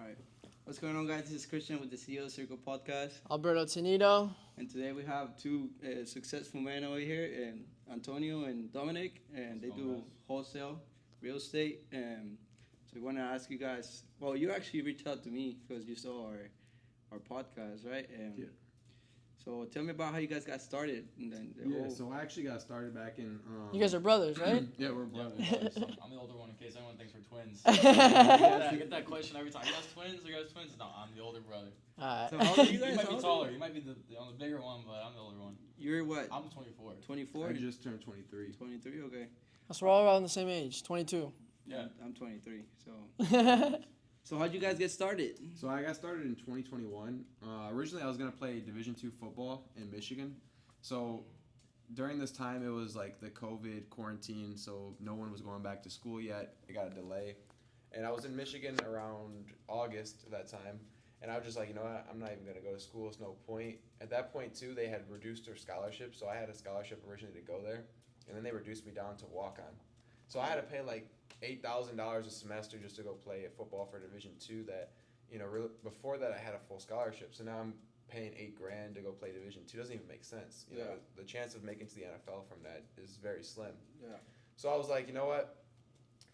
Alright. What's going on, guys? This is Christian with the CEO Circle Podcast. Alberto Tenido. And today we have two successful men over here, Antonio and Dominic, and they do wholesale real estate. So we want to ask you guys, well, you actually reached out to me because you saw our podcast, right? Yeah. So tell me about how you guys got started. And then So I actually got started back in. You guys are brothers, right? Yeah, we're brothers. I'm the older one in case anyone thinks we're twins. I get that question every time. You guys twins? Are you guys twins? No, I'm the older brother. Alright. So how old are you guys? You might How be old are taller. You might be the bigger one, but I'm the older one. You're what? I'm 24. 24? I just turned 23. 23, okay. So we're all around the same age, 22. Yeah. I'm 23, so. So how'd you guys get started? So I got started in 2021. Originally, I was gonna play Division II football in Michigan. So during this time, it was like the COVID quarantine, so no one was going back to school yet. It got a delay, and I was in Michigan around August at that time. And I was just like, you know what, I'm not even going to go to school. It's no point. At that point, too, they had reduced their scholarship. So I had a scholarship originally to go there. And then they reduced me down to walk-on. So I had to pay like $8,000 a semester just to go play football for Division II that, before that I had a full scholarship. So now I'm paying $8,000 to go play Division II. Doesn't even make sense. You know, the chance of making to the NFL from that is very slim. Yeah. So I was like, you know what,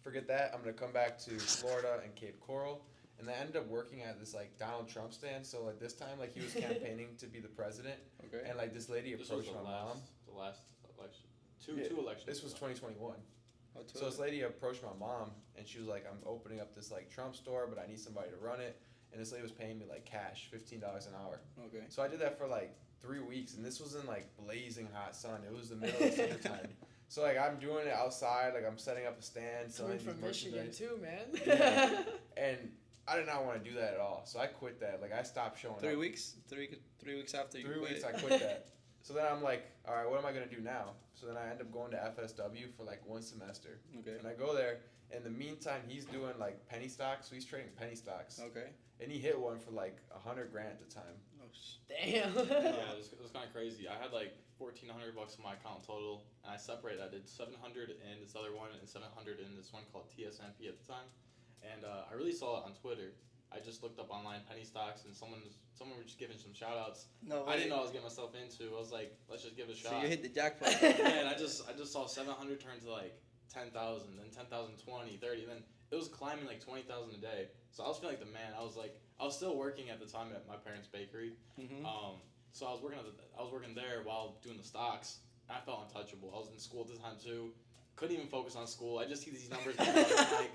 forget that. I'm going to come back to Florida and Cape Coral. And I ended up working at this like Donald Trump stand. So like this time, like he was campaigning to be the president, Okay. and like this lady This was approached my mom. the last election. Yeah, Two elections. This was 2021. Oh, So this lady approached my mom, and she was like, "I'm opening up this like Trump store, but I need somebody to run it." And this lady was paying me like cash, $15 an hour. Okay. So I did that for like 3 weeks, and this was in like blazing hot sun. It was the middle of summertime. So like I'm doing it outside, like I'm setting up a stand, selling Coming these from Michigan merchandise. too, man. Yeah. And I did not want to do that at all. So I quit that. Like I stopped showing 3 up. weeks? 3 weeks after you 3 quit? weeks I quit that. So then I'm like, all right, what am I going to do now? So then I end up going to FSW for like 1 semester. Okay. And I go there. In the meantime, he's doing like penny stocks. So he's trading penny stocks. Okay. And he hit one for like $100,000 at the time. Oh, Damn. Yeah, it was kind of crazy. I had like $1,400 in my account total, and I separated. I did 700 in this other one and 700 in this one called TSMP at the time. And I really saw it on Twitter. I just looked up online penny stocks, and someone were just giving some shout outs. No I way. didn't know I was getting myself into. I was like, let's just give it a shot. So you hit the jackpot. Yeah, and I just saw 700 turn to like 10,000, then 10,000, 20, 30, then it was climbing like 20,000 a day. So I was feeling like the man. I was still working at the time at my parents' bakery. Mm-hmm. So I was working there while doing the stocks. And I felt untouchable. I was in school at the time too. Couldn't even focus on school. I just see these numbers going up, and I'm like,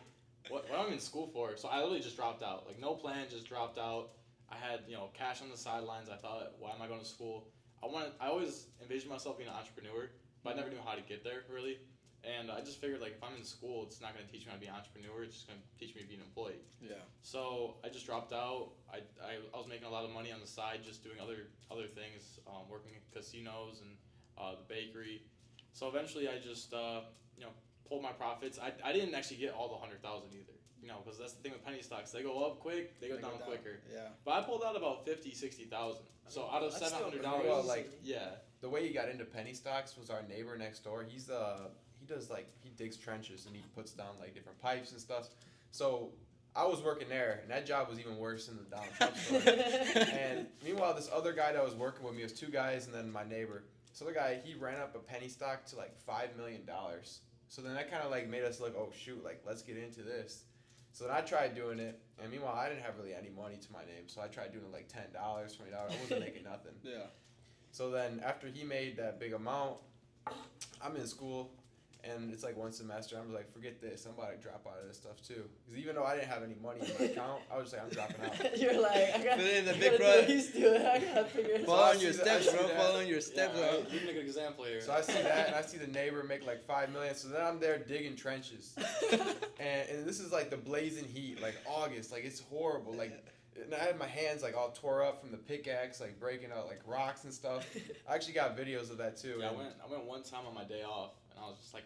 what am I in school for? So I literally just dropped out. Like no plan, just dropped out. I had cash on the sidelines. I thought, why am I going to school? I always envisioned myself being an entrepreneur, but I never knew how to get there really. And I just figured like if I'm in school, it's not going to teach me how to be an entrepreneur. It's just going to teach me to be an employee. Yeah. So I just dropped out. I was making a lot of money on the side, just doing other things, working at casinos and the bakery. So eventually, I just pulled my profits. I didn't actually get all the 100,000 either, because that's the thing with penny stocks. They go up quick, they go down quicker. Yeah. But I pulled out about 50, 60,000. So out of That's still $700, crazy. Well, like yeah. the way he got into penny stocks was our neighbor next door. He digs trenches and he puts down like different pipes and stuff. So I was working there, and that job was even worse than the Donald Trump store. And meanwhile, this other guy that was working with me, it was 2 guys and then my neighbor. So the guy, he ran up a penny stock to like $5 million. So then that kind of like made us look, oh shoot, like let's get into this. So then I tried doing it, and meanwhile I didn't have really any money to my name, so I tried doing like $10, $20. I wasn't making nothing. Yeah. So then after he made that big amount, I'm in school, and it's like 1 semester. I'm like, forget this. I'm about to drop out of this stuff too. Because even though I didn't have any money in my account, I was just like, I'm dropping out. You're like, I got Fill in the to big do brother. what he's doing. I gotta figure it Follow out. on your I see steps, bro. that. Follow on your steps. Yeah, bro. you can make an example here. So I see that, and I see the neighbor make like $5 million. So then I'm there digging trenches, and this is like the blazing heat, like August, like it's horrible. Like, and I had my hands like all tore up from the pickaxe, like breaking out like rocks and stuff. I actually got videos of that too. Yeah, and I went one time on my day off, and I was just like,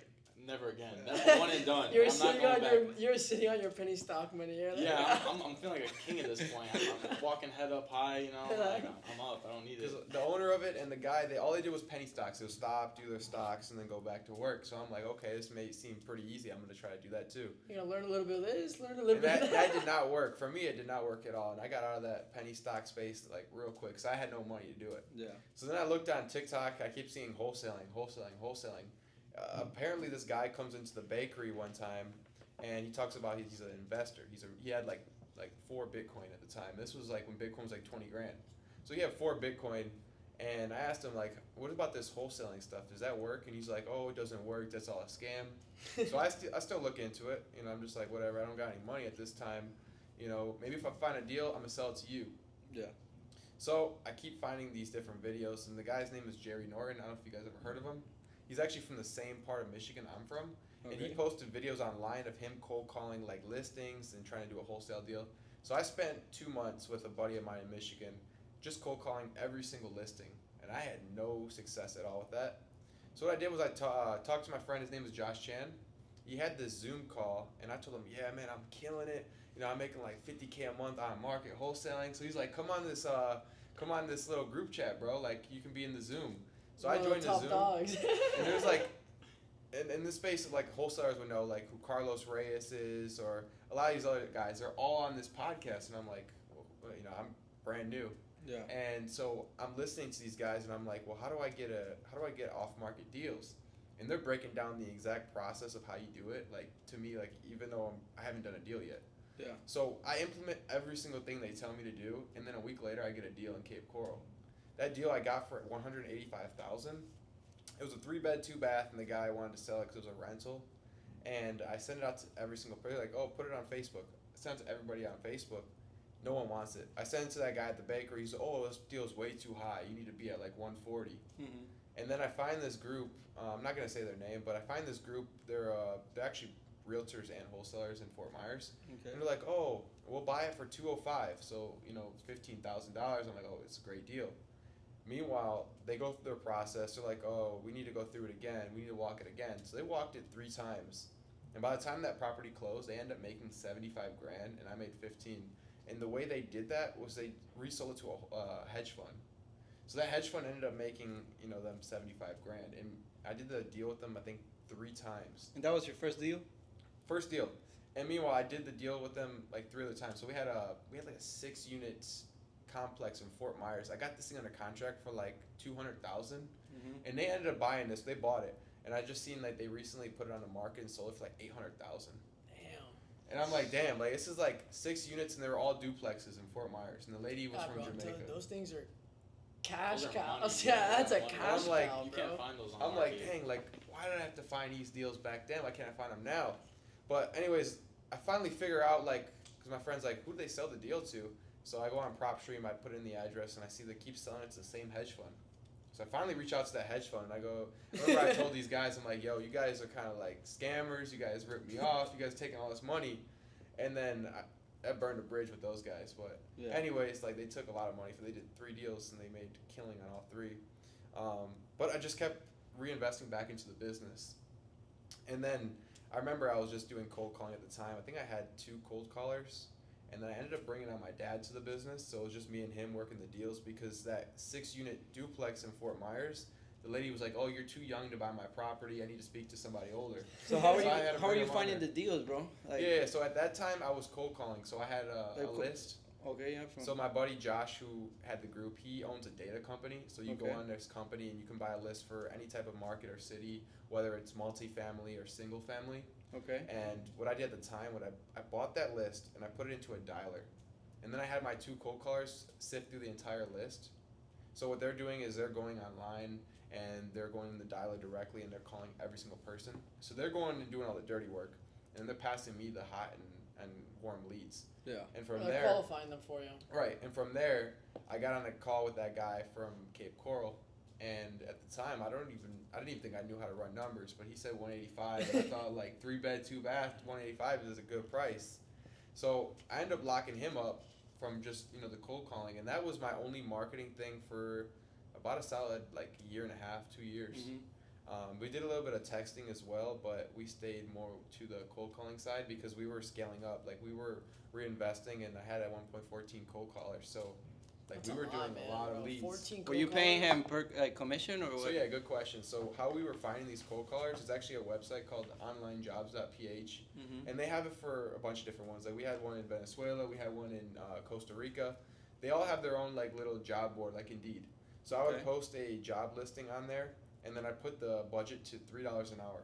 never again. That's one and done. You're I'm not sitting going on back. you're sitting on your penny stock money. You're like, Yeah, I'm feeling like a king at this point. I'm walking head up high, you know. Like, I'm up. I don't need Because it. the owner of it and the guy, all they did was penny stocks. They would stop, do their stocks, and then go back to work. So I'm like, okay, this may seem pretty easy. I'm gonna try to do that too. You're gonna learn a little bit of this, learn a little And bit of that that. did not work for me. It did not work at all, and I got out of that penny stock space like real quick. So I had no money to do it. Yeah. So then I looked on TikTok. I keep seeing wholesaling. Apparently, this guy comes into the bakery one time, and he talks about he's an investor. He had like 4 Bitcoin at the time. This was like when Bitcoin was like 20 grand. So he had 4 Bitcoin, and I asked him like, what about this wholesaling stuff? Does that work? And he's like, oh, it doesn't work. That's all a scam. So I still look into it. You know, I'm just like, whatever. I don't got any money at this time. You know, maybe if I find a deal, I'm gonna sell it to you. Yeah. So I keep finding these different videos, and the guy's name is Jerry Norton. I don't know if you guys ever heard of him. He's actually from the same part of Michigan I'm from, and he Okay. posted videos online of him cold calling like listings and trying to do a wholesale deal. So I spent 2 months with a buddy of mine in Michigan, just cold calling every single listing, and I had no success at all with that. So what I did was I talked to my friend. His name is Josh Chan. He had this Zoom call, and I told him, yeah, man, I'm killing it. You know, I'm making like $50K a month on market wholesaling. So he's like, come on this little group chat, bro. Like, you can be in the Zoom. So I One of the joined the top Zoom, dogs. and there's like, in this space, like wholesalers would know like who Carlos Reyes is, or a lot of these other guys. They're all on this podcast, and I'm like, well, you know, I'm brand new. Yeah. And so I'm listening to these guys, and I'm like, well, how do I get off market deals? And they're breaking down the exact process of how you do it. Like, to me, like, even though I haven't done a deal yet. Yeah. So I implement every single thing they tell me to do, and then a week later I get a deal in Cape Coral. That deal I got for $185,000. It was a 3-bed, 2-bath, and the guy wanted to sell it because it was a rental. And I sent it out to every single person, like, oh, put it on Facebook. I sent it to everybody on Facebook. No one wants it. I sent it to that guy at the bakery. He said, oh, this deal's way too high. You need to be at like 140. Mm-hmm. And then I find this group. I'm not gonna say their name, but I find this group. They're actually realtors and wholesalers in Fort Myers. Okay. And they're like, oh, we'll buy it for $205. So $15,000. I'm like, oh, it's a great deal. Meanwhile, they go through their process. They're like, oh, we need to go through it again. We need to walk it again. So they walked it 3 times. And by the time that property closed, they ended up making $75,000, and I made 15. And the way they did that was they resold it to a hedge fund. So that hedge fund ended up making them $75,000, and I did the deal with them I think 3 times. And that was your first deal? First deal. And meanwhile, I did the deal with them like 3 other times. So we had like a 6-unit complex in Fort Myers. I got this thing under contract for like $200,000, Mm-hmm. and they ended up buying this. They bought it, and I just seen like they recently put it on the market and sold it for like $800,000. Damn. And I'm like, damn, like this is like 6 units, and they were all duplexes in Fort Myers, and the lady was God, from bro, I'm telling Jamaica. you, those things are cash Those are cows. money. Yeah, that's a Money. cash I'm like, cow, You bro. can't find those on I'm the like, market. dang, like why did I have to find these deals back then? Why can't I find them now? But anyways, I finally figure out like, because my friend's like, who do they sell the deal to? So I go on PropStream, I put in the address, and I see they keep selling it to the same hedge fund. So I finally reach out to that hedge fund, and I go, remember I told these guys, I'm like, yo, you guys are kind of like scammers. You guys ripped me off. You guys taking all this money. And then I burned a bridge with those guys. But Yeah. anyways, like they took a lot of money. They did 3 deals, and they made killing on all 3. But I just kept reinvesting back into the business. And then I remember I was just doing cold calling at the time. I think I had 2 cold callers. And then I ended up bringing on my dad to the business, so it was just me and him working the deals, because that 6-unit duplex in Fort Myers, the lady was like, oh, you're too young to buy my property. I need to speak to somebody older. So how are So I had you to how are bring you them on finding there. the deals, bro? Like, Yeah, so at that time I was cold calling, so I had a Like, list. Okay, yeah. From, So my buddy Josh, who had the group, he owns a data company. So you go Okay. on this company and you can buy a list for any type of market or city, whether it's multifamily or single family. okay. And what I did at the time, I bought that list and I put it into a dialer. And then I had my 2 cold callers sift through the entire list. So what they're doing is they're going online and they're going in the dialer directly, and they're calling every single person. So they're going and doing all the dirty work, and they're passing me the hot and warm leads. Yeah. And from Like there, qualifying them for you. right, and from there, I got on a call with that guy from Cape Coral, and at the time, I didn't even think I knew how to run numbers, but he said 185, and I thought like 3-bed, 2-bath, 185 is a good price. So I ended up locking him up from just the cold calling, and that was my only marketing thing for about a solid like 1.5 years, 2 years. Mhm. We did a little bit of texting as well, but we stayed more to the cold calling side because we were scaling up. Like we were reinvesting, and I had at one point 14 cold callers. So, like That's we were a lot, doing man, a lot bro. of leads. 14 Were you cold paying callers? him per commission or what? So yeah, good question. So how we were finding these cold callers is actually a website called onlinejobs.ph, Mm-hmm. and they have it for a bunch of different ones. Like we had one in Venezuela, we had one in Costa Rica. They all have their own like little job board, like Indeed. So I would Okay. post a job listing on there, and then I put the budget to $3 an hour.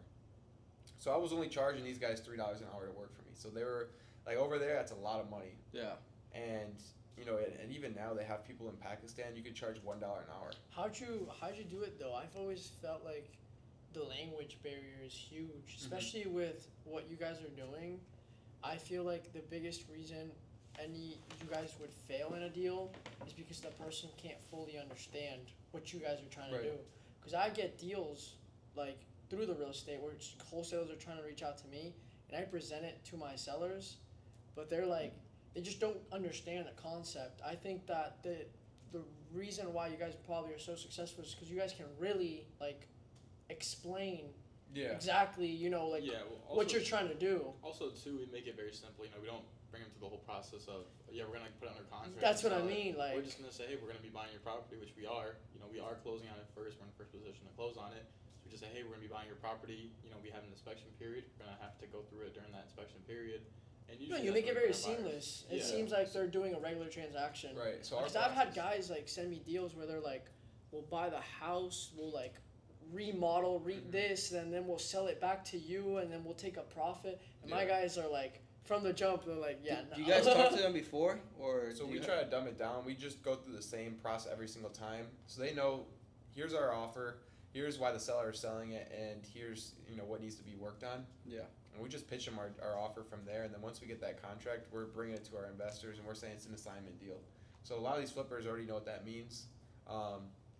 So I was only charging these guys $3 an hour to work for me. So they were like over there. That's a lot of money. Yeah. And you know, and even now they have people in Pakistan. You could charge $1 an hour. How'd you do it though? I've always felt like the language barrier is huge, especially with what you guys are doing. I feel like the biggest reason you guys would fail in a deal is because the person can't fully understand what you guys are trying to Right. do. Because I get deals like through the real estate where wholesalers are trying to reach out to me, and I present it to my sellers, but they're like they just don't understand the concept. I think that the reason why you guys probably are so successful is because you guys can really like explain exactly, you know, like Yeah. Well, also, what you're trying to do. Also, too, we make it very simple. You know, we don't bring them through the whole process of we're gonna put it under contract. That's and what I sell it. mean. Like, We're just gonna say, hey, we're gonna be buying your property, which we are. You know, we are closing on it first. We're in first position to close on it. So we just say, hey, we're gonna be buying your property. You know, we have an inspection period. We're gonna have to go through it during that inspection period. And no, usually you that's make it what very we find buyers. seamless. It Yeah. seems like they're doing a regular transaction. Right. So our Because I've had process- guys like send me deals where they're like, we'll buy the house, we'll like remodel, this, and then we'll sell it back to you, and then we'll take a profit. And my Yeah. guys are like, from the jump, they're like, yeah. Do you no. guys talk to them before, or So do we you try to dumb it down. We just go through the same process every single time, so they know. Here's our offer. Here's why the seller is selling it, and here's what needs to be worked on. Yeah. And we just pitch them our offer from there, and then once we get that contract, we're bringing it to our investors, and we're saying it's an assignment deal. So a lot of these flippers already know what that means.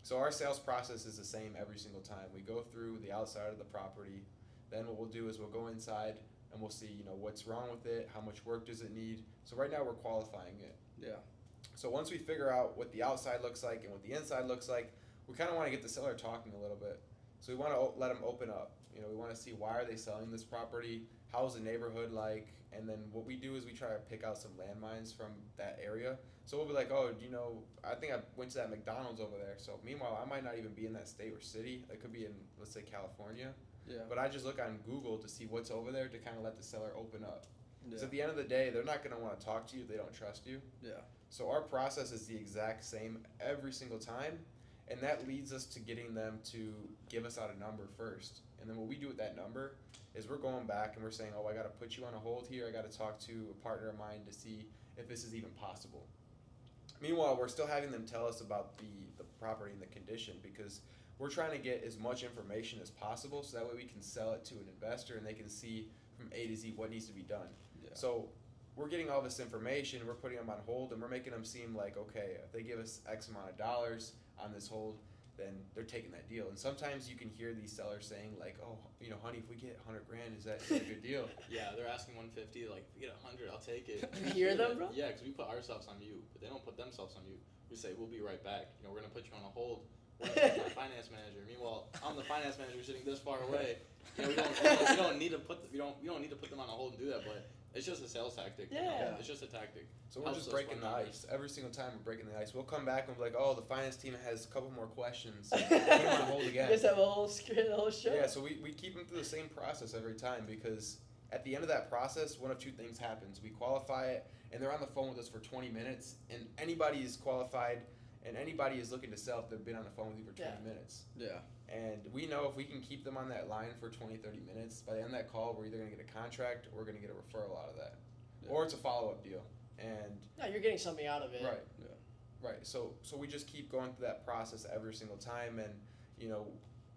So our sales process is the same every single time. We go through the outside of the property, then what we'll do is we'll go inside and we'll see what's wrong with it, how much work does it need. So right now we're qualifying it. Yeah. So once we figure out what the outside looks like and what the inside looks like, we kind of want to get the seller talking a little bit. So we want to let them open up. We want to see why are they selling this property, how's the neighborhood like, and then what we do is we try to pick out some landmines from that area. So we'll be like, oh, I think I went to that McDonald's over there. So meanwhile, I might not even be in that state or city. It could be in, let's say, California. Yeah. But I just look on Google to see what's over there to kind of let the seller open up. Yeah. Because at the end of the day, they're not going to want to talk to you if they don't trust you. Yeah. So our process is the exact same every single time, and that leads us to getting them to give us out a number first. And then what we do with that number is we're going back and we're saying, oh, I got to put you on a hold here. I got to talk to a partner of mine to see if this is even possible. Meanwhile, we're still having them tell us about the property and the condition because we're trying to get as much information as possible so that way we can sell it to an investor and they can see from A to Z what needs to be done. Yeah. So we're getting all this information, we're putting them on hold, and we're making them seem like, okay, if they give us X amount of dollars on this hold, then they're taking that deal. And sometimes you can hear these sellers saying like, oh, honey, if we get 100 grand, is that a good deal? Yeah, they're asking 150. Like, if we get 100, I'll take it. You hear them, bro? Yeah, because we put ourselves on mute, but they don't put themselves on mute. We say we'll be right back. We're gonna put you on a hold. We're gonna put my finance manager. Meanwhile, I'm the finance manager sitting this far away. We don't need to put we don't need to put them on a hold and do that, but it's just a sales tactic. Yeah. It's just a tactic. So we're Helps just us breaking run the numbers. ice. Every single time we're breaking the ice. We'll come back and be like, oh, the finance team has a couple more questions. Put them on hold again. You guys have a whole script, a whole show. Yeah, so we keep them through the same process every time because at the end of that process, one of two things happens. We qualify it, and they're on the phone with us for 20 minutes, and anybody is qualified, and anybody is looking to sell if they've been on the phone with you for 20 minutes. Yeah. And we know if we can keep them on that line for 20, 30 minutes, by the end of that call, we're either going to get a contract or we're going to get a referral out of that. Yeah. Or it's a follow-up deal. And No, you're getting something out of it. right. Yeah. Right. So we just keep going through that process every single time, and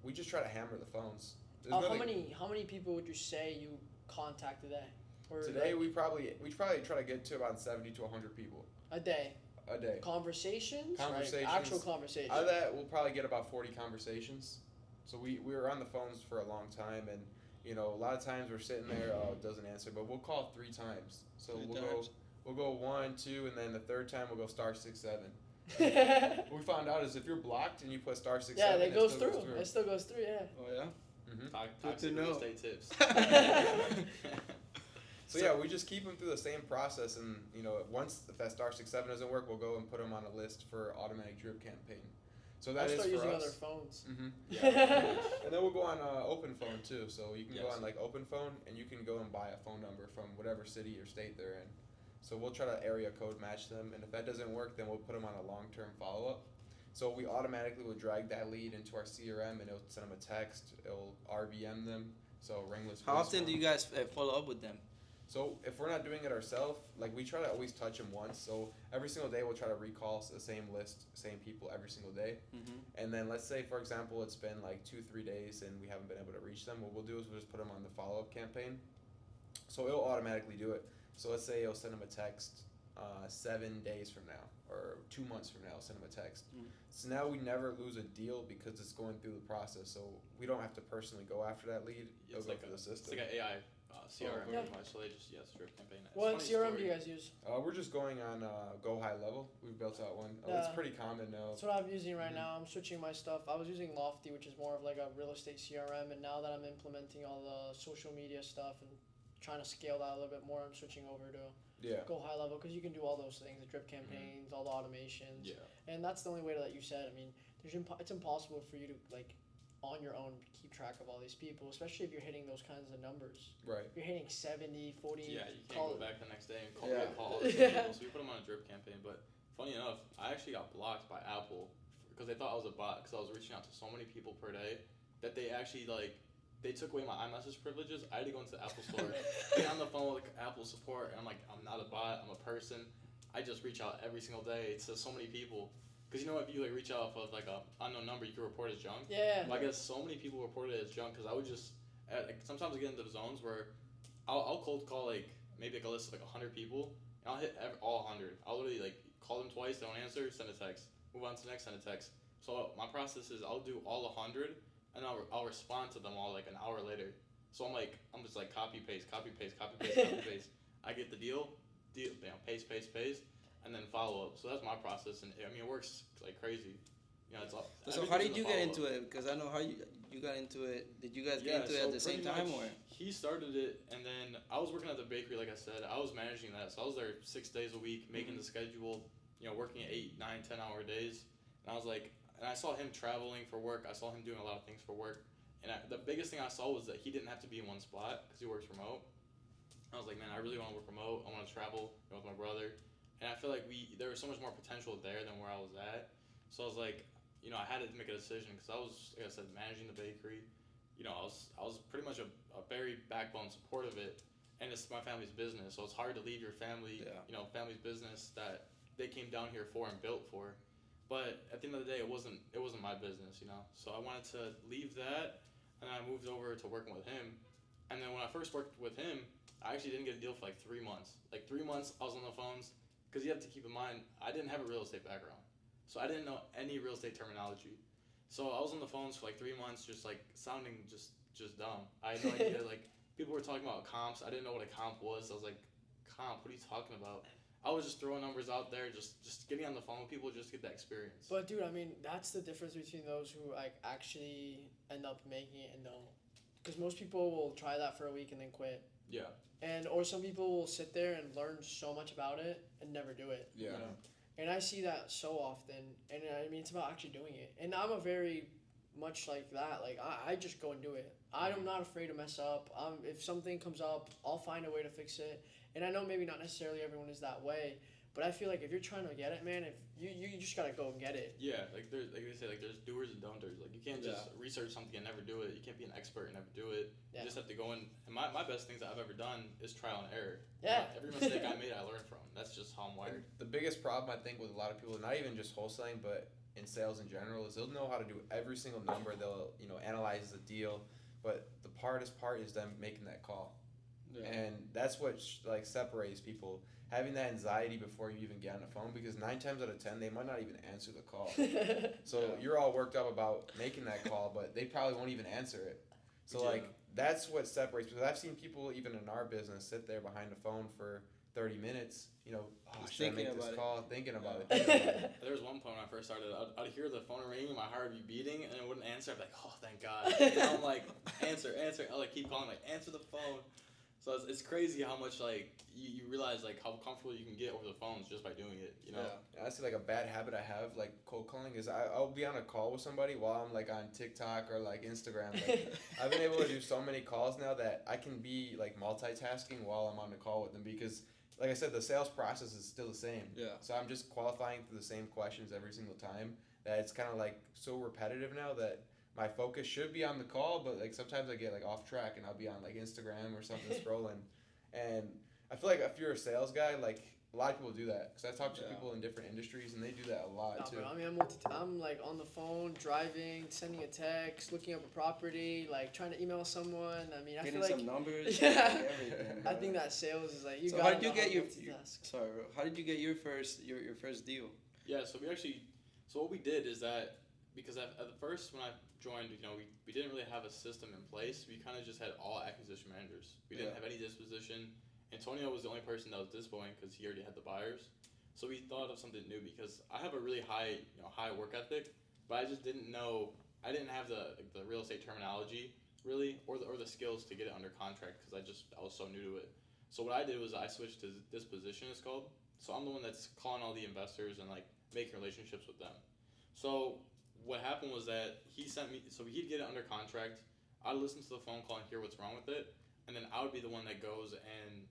we just try to hammer the phones. There's How nothing- many people would you say you contact today? Or Today like, we probably try to get to about 70 to 100 people a day? a day. Conversations? Conversations. Right? Actual conversations. Out of that, we'll probably get about 40 conversations. So we were on the phones for a long time, and a lot of times we're sitting there, oh, it doesn't answer, but we'll call 3 times. So Three we'll times. go 1, 2, and then the third time we'll go *6, 7. What we found out is if you're blocked and you put star 6 Yeah, 7, it goes still through. It still goes through. Yeah. Oh yeah. Mhm. Toxic to real know. estate tips. So yeah, we just keep them through the same process, and once if that star 6 7 doesn't work, we'll go and put them on a list for automatic drip campaign. So that I'll is start for using us. other phones. Yeah. And then we'll go on Open Phone too. So you can go Yes. on like Open Phone, and you can go and buy a phone number from whatever city or state they're in. So we'll try to area code match them, and if that doesn't work, then we'll put them on a long-term follow-up. So we automatically will drag that lead into our CRM, and it'll send them a text. It'll RBM them. So ringless. How often voicemail. do you guys follow up with them? So if we're not doing it ourselves, like we try to always touch them once. So every single day we'll try to recall the same list, same people every single day. Mm-hmm. And then let's say, for example, it's been like 2-3 days and we haven't been able to reach them. What we'll do is we'll just put them on the follow-up campaign. So it'll automatically do it. So let's say it'll send them a text 7 days from now or 2 months from now. Send them a text. Mm. So now we never lose a deal because it's going through the process. So we don't have to personally go after that lead. It'll It's go like through the it's system. like an AI CRM Yeah. pretty much. So they just drip campaign. It's What funny CRM do story. you guys use? We're just going on Go High Level. We've built out one. It's Yeah. pretty common now. That's what I'm using right Mhm. now. I'm switching my stuff. I was using Lofty, which is more of like a real estate CRM, and now that I'm implementing all the social media stuff and trying to scale that a little bit more, I'm switching over to Yeah. Go High Level because you can do all those things, the drip campaigns, all the automations, Yeah. and that's the only way that you said. I mean, it's impossible for you to like on your own keep track of all these people, especially if you're hitting those kinds of numbers. Right. If you're hitting 70, 40, Yeah, you can't call go back the next day and call Yeah. all the same people. So we put them on a drip campaign. But funny enough, I actually got blocked by Apple because they thought I was a bot because I was reaching out to so many people per day that they actually they took away my iMessage privileges. I had to go into the Apple store, get on the phone with Apple support, and I'm like, I'm not a bot, I'm a person. I just reach out every single day to so many people. Because if you reach out off of like a unknown number, you can report as junk. Yeah. Well, I guess so many people reported it as junk because I would just sometimes I get into the zones where I'll cold call maybe a list of 100 people and I'll hit all 100. I'll literally call them twice, they don't answer, send a text, move on to the next, send a text. So my process is I'll do all 100 and I'll respond to them all an hour later. So I'm just copy paste, copy paste, copy paste, copy paste. I get the deal, paste, and then follow up. So that's my process, and I mean it works like crazy. It's all. So how did you get into it? Because I know how you got into it. Did you guys get into it at the same pretty time, much, or? He started it, and then I was working at the bakery, like I said. I was managing that, so I was there 6 days a week, making the schedule. Working 8, 9, 10-hour days, and I was and I saw him traveling for work. I saw him doing a lot of things for work, and the biggest thing I saw was that he didn't have to be in one spot because he works remote. I was like, man, I really want to work remote. I want to travel with my brother, and I feel like there was so much more potential there than where I was at. So I was like, I had to make a decision because I was, like I said, managing the bakery. I was pretty much a very backbone support of it, and it's my family's business, so it's hard to leave your family, Yeah. Family's business that they came down here for and built for. But at the end of the day, it wasn't my business, So I wanted to leave that, and I moved over to working with him. And then when I first worked with him, I actually didn't get a deal for 3 months. 3 months, I was on the phones, because you have to keep in mind, I didn't have a real estate background. So I didn't know any real estate terminology. So I was on the phones for 3 months, just sounding just dumb. I had no idea. People were talking about comps. I didn't know what a comp was. I was like, comp? What are you talking about? I was just throwing numbers out there, just getting on the phone with people just to get that experience. But dude, I mean, that's the difference between those who actually end up making it and don't. Because most people will try that for a week and then quit. Yeah. Or some people will sit there and learn so much about it and never do it. Yeah. And I see that so often. And I mean, it's about actually doing it. And I'm a very much like that. I just go and do it. I'm not afraid to mess up. If something comes up, I'll find a way to fix it. And I know maybe not necessarily everyone is that way, but I feel like if you're trying to get it, man, if you just gotta go and get it. Yeah, they say, there's doers and don'ters. You can't just research something and never do it. You can't be an expert and never do it. Yeah. You just have to go in. And my best things that I've ever done is trial and error. Yeah. Every mistake I made, I learned from. That's just how I'm wired. The biggest problem I think with a lot of people, not even just wholesaling, but in sales in general, is they'll know how to do every single number. They'll analyze the deal, but the hardest part is them making that call. Yeah. And that's what separates people, having that anxiety before you even get on the phone, because 9 times out of 10 they might not even answer the call. So you're all worked up about making that call, but they probably won't even answer it. So Yeah. that's what separates, because I've seen people even in our business sit there behind the phone for 30 minutes, you know, Just should I thinking make this about it. call? Thinking about Yeah. it. Thinking about it. There was one point when I first started, I'd hear the phone ringing, my heart would be beating, and it wouldn't answer. I'd be like, oh, thank God. And I'm like, answer. I'll like keep calling, like, answer the phone. So it's crazy how much like you realize like how comfortable you can get over the phones just by doing it. You know. Yeah. Honestly, like a bad habit I have, like cold calling, is I'll be on a call with somebody while I'm like on TikTok or like Instagram. Like, I've been able to do so many calls now that I can be like multitasking while I'm on the call with them because, like I said, the sales process is still the same. Yeah. So I'm just qualifying through the same questions every single time that it's kind of like so repetitive now that my focus should be on the call, but like sometimes I get like off track and I'll be on like Instagram or something scrolling. And I feel like if you're a sales guy, like a lot of people do that because I talk to Yeah. people in different industries and they do that a lot No, too. bro, I mean, I'm like on the phone, driving, sending a text, looking up a property, like trying to email someone. I mean, I Getting feel like some numbers. Yeah. Everything. I bro. think that sales is like you So got. how did you get your? multitask. Sorry, bro. How did you get your first deal? Yeah, so what we did is that, because at the first when I joined, you know, we didn't really have a system in place. We kind of just had all acquisition managers. We didn't Yeah. have any disposition. Antonio was the only person that was dispoing because he already had the buyers. So we thought of something new because I have a really high work ethic, but I just didn't know, I didn't have the real estate terminology really, or the skills to get it under contract because I was so new to it. So what I did was I switched to disposition, it's called. So I'm the one that's calling all the investors and like making relationships with them. So what happened was that he'd get it under contract. I'd listen to the phone call and hear what's wrong with it, and then I would be the one that goes and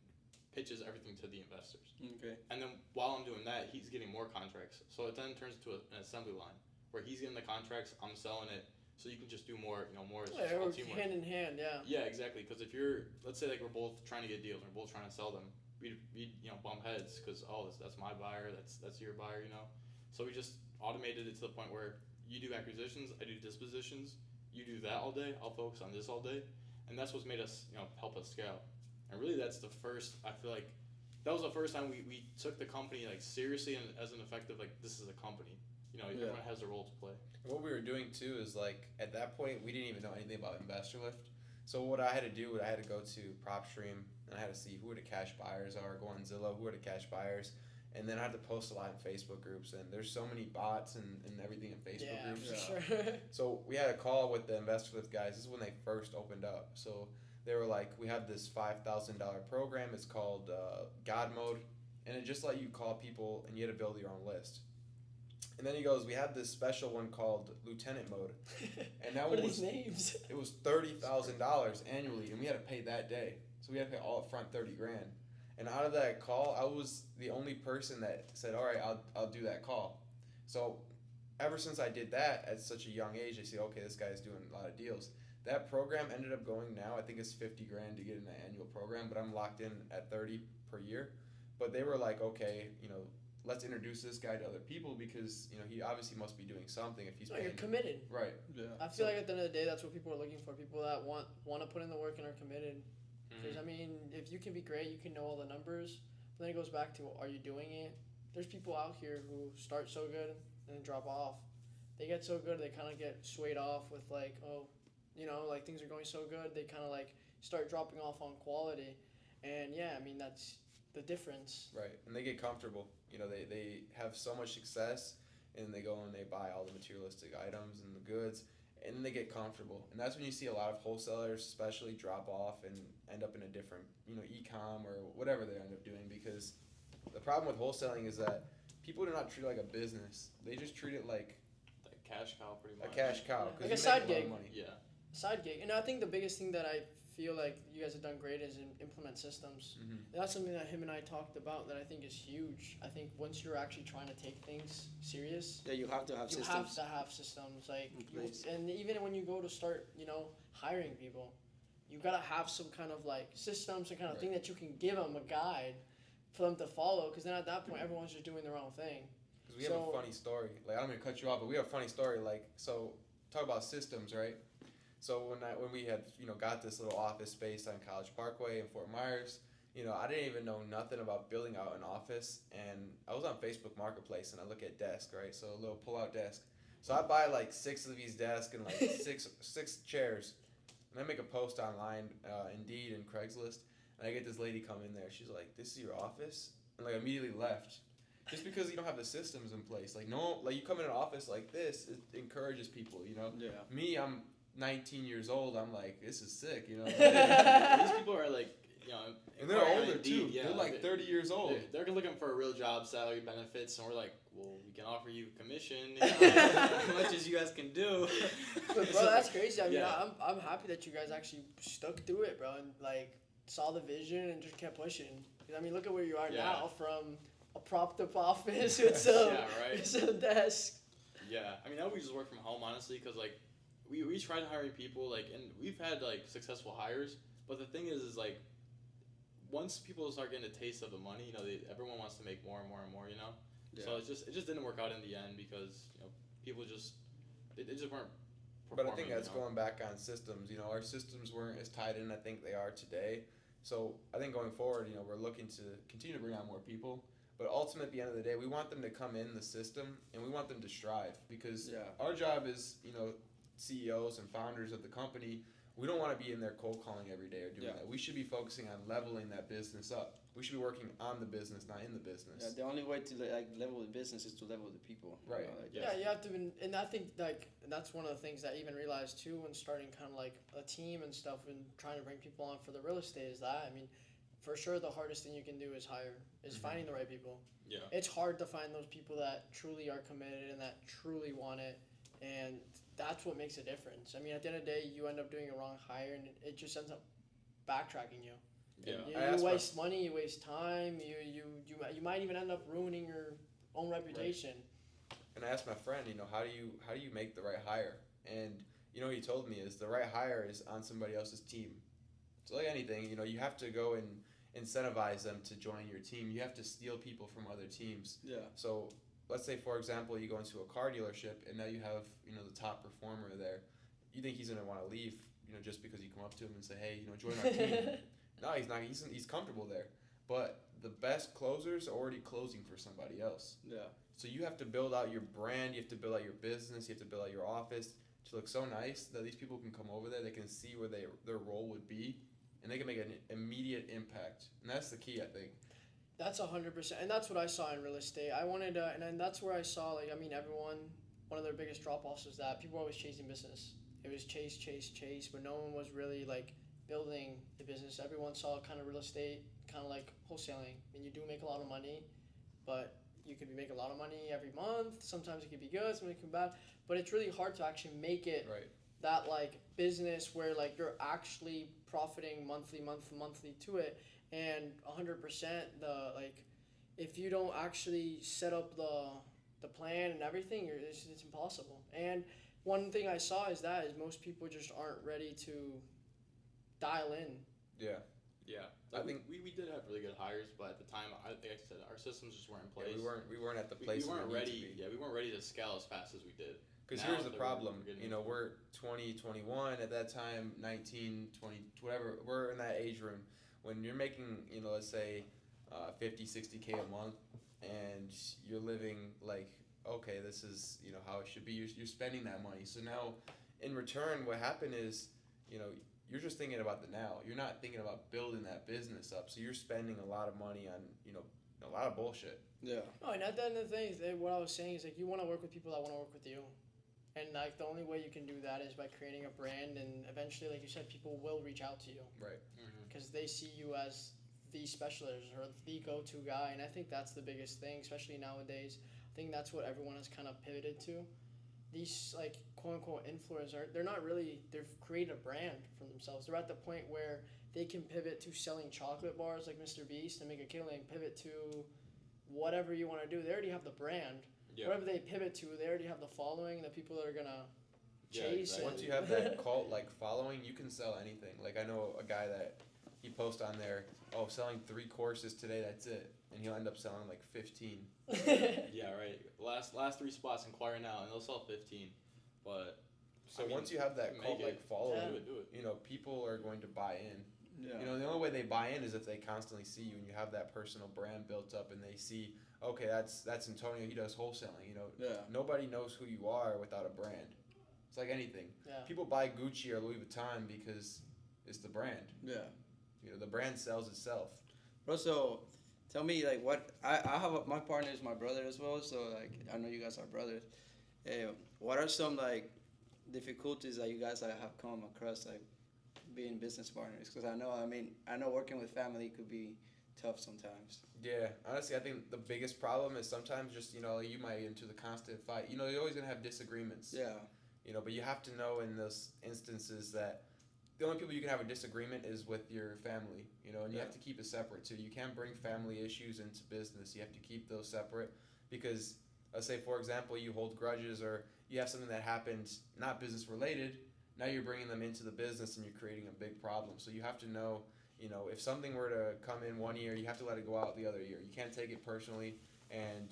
pitches everything to the investors. Okay. And then while I'm doing that, he's getting more contracts. So it then turns into an assembly line where he's getting the contracts, I'm selling it, so you can just do more. More. It's Yeah, just all we're teamwork. hand in hand, yeah. Yeah, exactly. Because if let's say like we're both trying to get deals, we're both trying to sell them, we'd bump heads because that's my buyer, that's your buyer, So we just automated it to the point where you do acquisitions, I do dispositions, you do that all day, I'll focus on this all day, and that's what's made us help us scale. And really, that's the first. I feel like that was the first time we took the company like seriously and as an effective like this is a company. Everyone has a role to play. And what we were doing too is like at that point we didn't even know anything about InvestorLift. So what I had to do, I had to go to PropStream and I had to see who the cash buyers are, go on Zillow, who are the cash buyers, and then I had to post a lot in Facebook groups. And there's so many bots and everything in Facebook Yeah, groups. for sure. So we had a call with the InvestorLift guys. This is when they first opened up. So they were like, we have this $5,000 program. It's called God Mode, and it just let you call people, and you had to build your own list. And then he goes, we have this special one called Lieutenant Mode, and that What one are was these names? it was $30,000 annually, and we had to pay that day. So we had to pay all up front $30,000. And out of that call, I was the only person that said, all right, I'll do that call. So ever since I did that at such a young age, I see, okay, this guy's doing a lot of deals. That program ended up going now, I think it's $50,000 to get in the annual program, but I'm locked in at 30 per year. But they were like, okay, let's introduce this guy to other people because, he obviously must be doing something if he's No, paying. you're committed. Right. Yeah. I feel like at the end of the day, that's what people are looking for. People that want to put in the work and are committed. Because I mean, if you can be great, you can know all the numbers. But then it goes back to, are you doing it? There's people out here who start so good and then drop off. They get so good, they kind of get swayed off with like, like things are going so good, they kind of like start dropping off on quality. And yeah, I mean, that's the difference. Right, and they get comfortable. They have so much success, and they go and they buy all the materialistic items and the goods, and then they get comfortable. And that's when you see a lot of wholesalers, especially, drop off and end up in a different, e-com or whatever they end up doing. Because the problem with wholesaling is that people do not treat it like a business. They just treat it like Like cash cow, pretty a much. cash cow. Like 'cause a you side make a lot of gig. money. Yeah. Side gig. And I think the biggest thing that I feel like you guys have done great is implement systems. Mm-hmm. And that's something that him and I talked about that I think is huge. I think once you're actually trying to take things serious, Yeah, you have to have you systems. have to have systems. Like, in place. and even when you go to start, hiring people, you gotta have some kind of like system, some kind of thing that you can give them a guide for them to follow. Because then at that point, everyone's just doing their own thing. Because we have a funny story. Like, I don't mean to cut you off, but we have a funny story. Like, so talk about systems, right? So when we had got this little office space on College Parkway in Fort Myers, I didn't even know nothing about building out an office, and I was on Facebook Marketplace and I look at desk, right? So a little pull-out desk. So I buy like 6 of these desks and like six chairs, and I make a post online, Indeed and Craigslist. And I get this lady come in there. She's like, "This is your office," and like immediately left, just because you don't have the systems in place. Like no, like you come in an office like this, it encourages people. You know, Yeah. me, I'm 19 years old. I'm like, this is sick. You know, These people are like, you know, and they're inquiring older Indeed, too. yeah, They're like 30 years old. They're looking for a real job, salary, benefits, and we're like, well, we can offer you commission, as much as you guys can do. But bro, that's crazy. I mean, Yeah. I'm happy that you guys actually stuck through it, bro, and like saw the vision and just kept pushing. 'Cause, I mean, look at where you are Yeah. now, from a propped up office with some Yeah, right. with some desk. Yeah, I mean, now we just work from home, honestly, because like we tried hiring people, like, and we've had like successful hires, but the thing is like once people start getting a taste of the money, you know, everyone wants to make more and more and more, you know. Yeah. So it just didn't work out in the end because you know people just they just weren't. But I think performing, that's you know? going back on systems. You know, our systems weren't as tied in. I think they are today. So I think going forward, you know, we're looking to continue to bring on more people. But ultimately, at the end of the day, we want them to come in the system and we want them to strive because Yeah. our job is, you know, CEOs and founders of the company. We don't want to be in there cold calling every day or doing Yeah. that. We should be focusing on leveling that business up. We should be working on the business, not in the business. Yeah, the only way to like level the business is to level the people. you Right. know, like, Yeah, you have to, and I think like that's one of the things that I even realized too when starting kind of like a team and stuff and trying to bring people on for the real estate is that I mean, for sure the hardest thing you can do is finding the right people. Yeah. It's hard to find those people that truly are committed and that truly want it, and that's what makes a difference. I mean, at the end of the day, you end up doing a wrong hire and it just ends up backtracking you. Yeah. I You asked my- waste money, you waste time, you might even end up ruining your own reputation. And I asked my friend, you know, how do you make the right hire? And you know, what he told me is the right hire is on somebody else's team. So like anything, you know, you have to go and incentivize them to join your team. You have to steal people from other teams. Yeah. So let's say, for example, you go into a car dealership and now you have, you know, the top performer there. You think he's gonna want to leave, you know, just because you come up to him and say, hey, you know, join our team. No, he's not. He's comfortable there. But the best closers are already closing for somebody else. Yeah. So you have to build out your brand, you have to build out your business, you have to build out your office to look so nice that these people can come over there, they can see where their role would be, and they can make an immediate impact. And that's the key, I think. That's 100%, and that's what I saw in real estate. I wanted, and then that's where I saw, like, I mean, everyone, one of their biggest drop-offs was that people were always chasing business. It was chase, but no one was really, like, building the business. Everyone saw kind of real estate, kind of like wholesaling. I mean, you do make a lot of money, but you could make a lot of money every month. Sometimes it could be good, sometimes it could be bad, but it's really hard to actually make it Right. that, like, business where, like, you're actually profiting monthly to it. And 100% the, like, if you don't actually set up the plan and everything, it's impossible. And one thing I saw is most people just aren't ready to dial in. Yeah. Yeah. I think we did have really good hires, but at the time, like I said, our systems just weren't in place. Yeah, we weren't at the We place weren't we need ready. to be. Yeah, we weren't ready to scale as fast as we did. Because Now here's the that problem, we're getting you know, into- we're 20, 21, at that time, 19, 20, whatever, we're in that age room. When you're making, you know, let's say 50, 60K a month, and you're living like, okay, this is, you know, how it should be, you're spending that money. So now, in return, what happened is, you know, you're just thinking about the now. You're not thinking about building that business up. So you're spending a lot of money on, you know, a lot of bullshit. Yeah. No, and at the end of the thing, what I was saying is, like, you want to work with people that want to work with you. And, like, the only way you can do that is by creating a brand, and eventually, like you said, people will reach out to you. Right. Because they see you as the specialist or the go-to guy, and I think that's the biggest thing, especially nowadays. I think that's what everyone has kind of pivoted to. These, like, quote-unquote influencers, they're not really, they've created a brand for themselves. They're at the point where they can pivot to selling chocolate bars like Mr. Beast and make a killing, pivot to whatever you want to do. They already have the brand. Yeah. Whatever they pivot to, they already have the following, the people that are going to Yeah, chase. exactly. Once you have that cult like following, you can sell anything. Like I know a guy that he posts on there, oh, selling 3 courses today, that's it, and he'll end up selling like 15. Yeah, right. Last 3 spots, inquire now, and they'll sell 15. But So I mean, once you have that make cult like it. following, Yeah. do it. you know, people are going to buy in. Yeah. You know, the only way they buy in is if they constantly see you and you have that personal brand built up, and they see, okay, that's Antonio, he does wholesaling. You know, Yeah. nobody knows who you are without a brand. It's like anything. Yeah. People buy Gucci or Louis Vuitton because it's the brand. Yeah. the brand sells itself. Bro, so tell me like what I have my partner is my brother as well, so like I know you guys are brothers. What are some like difficulties that you guys have come across like being business partners? Because I know working with family could be tough sometimes. Yeah, honestly, I think the biggest problem is sometimes just you might get into the constant fight. You're always gonna have disagreements. Yeah, But you have to know in those instances that the only people you can have a disagreement is with your family, and you have to keep it separate too. You can't bring family issues into business. You have to keep those separate because, let's say, for example, you hold grudges or you have something that happened not business related. Now you're bringing them into the business and you're creating a big problem. So you have to know, if something were to come in one year, you have to let it go out the other year. You can't take it personally. And,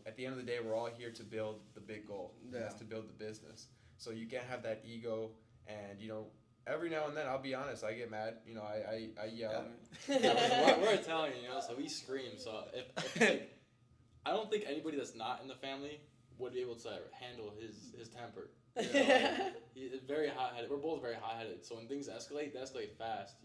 at the end of the day, we're all here to build the big goal. Yeah. That's to build the business. So you can't have that ego and, every now and then, I'll be honest, I get mad. I yell. We're Italian, so we scream. So if like, I don't think anybody that's not in the family would be able to handle his temper. He's very hot-headed. We're both very hot-headed. So when things escalate, they escalate fast.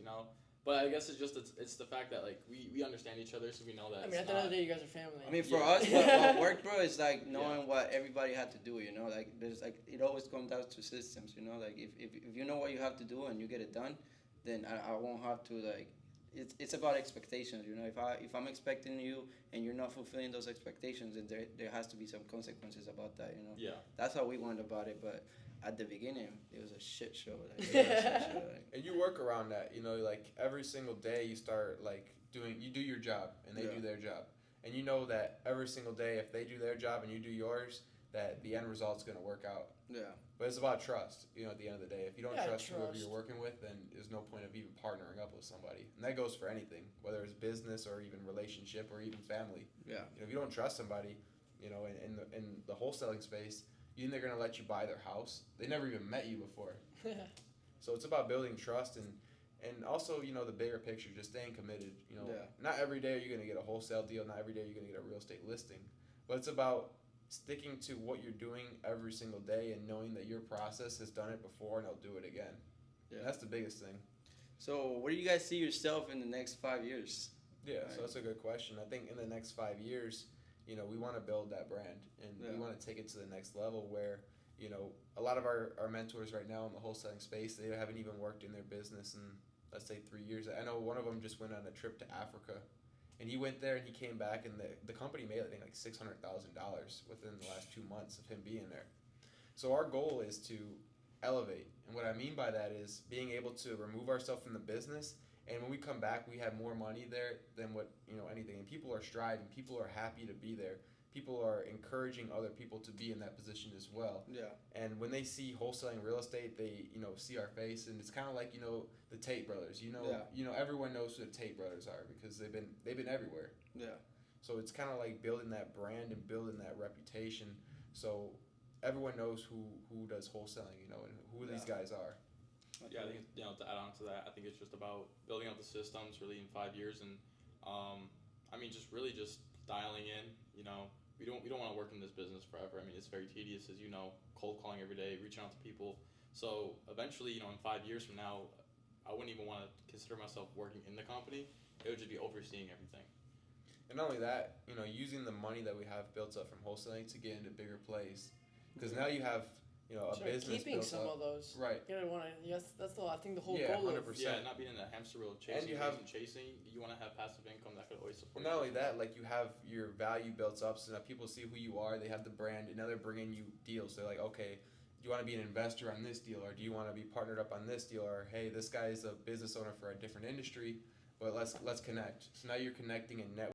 But I guess it's the fact that like we understand each other, so we know that. I mean, at the end of the day, you guys are family. I mean, for us, what worked, bro, is like knowing what everybody had to do. Like there's like it always comes down to systems. Like if you know what you have to do and you get it done, then I won't have to like. It's about expectations. If I'm expecting you and you're not fulfilling those expectations, then there has to be some consequences about that. Yeah. That's how we went about it, but. At the beginning, it was a shit show. And you work around that, like every single day you start like you do your job and they do their job. And you know that every single day if they do their job and you do yours, that the end result's going to work out. Yeah. But it's about trust, at the end of the day. If you don't trust whoever trust. you're working with, then there's no point of even partnering up with somebody. And that goes for anything, whether it's business or even relationship or even family. Yeah. If you don't trust somebody, in the wholesaling space, they're going to let you buy their house. They never even met you before. So it's about building trust and also, the bigger picture, just staying committed. Not every day are you going to get a wholesale deal. Not every day are you going to get a real estate listing. But it's about sticking to what you're doing every single day and knowing that your process has done it before and it'll do it again. Yeah. And that's the biggest thing. So where do you guys see yourself in the next 5 years? Yeah, so that's a good question. I think in the next 5 years, we want to build that brand and we want to take it to the next level where, a lot of our mentors right now in the wholesaling space, they haven't even worked in their business in, let's say, 3 years. I know one of them just went on a trip to Africa and he went there and he came back and the company made, I think, like $600,000 within the last 2 months of him being there. So our goal is to elevate. And what I mean by that is being able to remove ourselves from the business. And when we come back, we have more money there than what, anything. And people are striving. People are happy to be there. People are encouraging other people to be in that position as well. Yeah. And when they see wholesaling real estate, they, see our face. And it's kind of like, the Tate brothers. Everyone knows who the Tate brothers are because they've been everywhere. Yeah. So it's kind of like building that brand and building that reputation. So everyone knows who does wholesaling, and who these guys are. Yeah, I think to add on to that, I think it's just about building out the systems really in 5 years, and just dialing in. We don't want to work in this business forever. I mean, it's very tedious, as you know, cold calling every day, reaching out to people. So eventually, in 5 years from now, I wouldn't even want to consider myself working in the company. It would just be overseeing everything. And not only that, using the money that we have built up from wholesaling to get into bigger plays, because now you have. A business keeping built some up. of those. Right. You gotta want to. Yes, that's I think the whole Yeah, goal 100%. Yeah, not being in that hamster wheel chasing, And you have- chasing. You want to have passive income that could always support. Not only you. that, like you have your value built up, so now people see who you are. They have the brand, and now they're bringing you deals. They're like, okay, do you want to be an investor on this deal, or do you want to be partnered up on this deal, or hey, this guy is a business owner for a different industry, but let's connect. So now you're connecting and networking.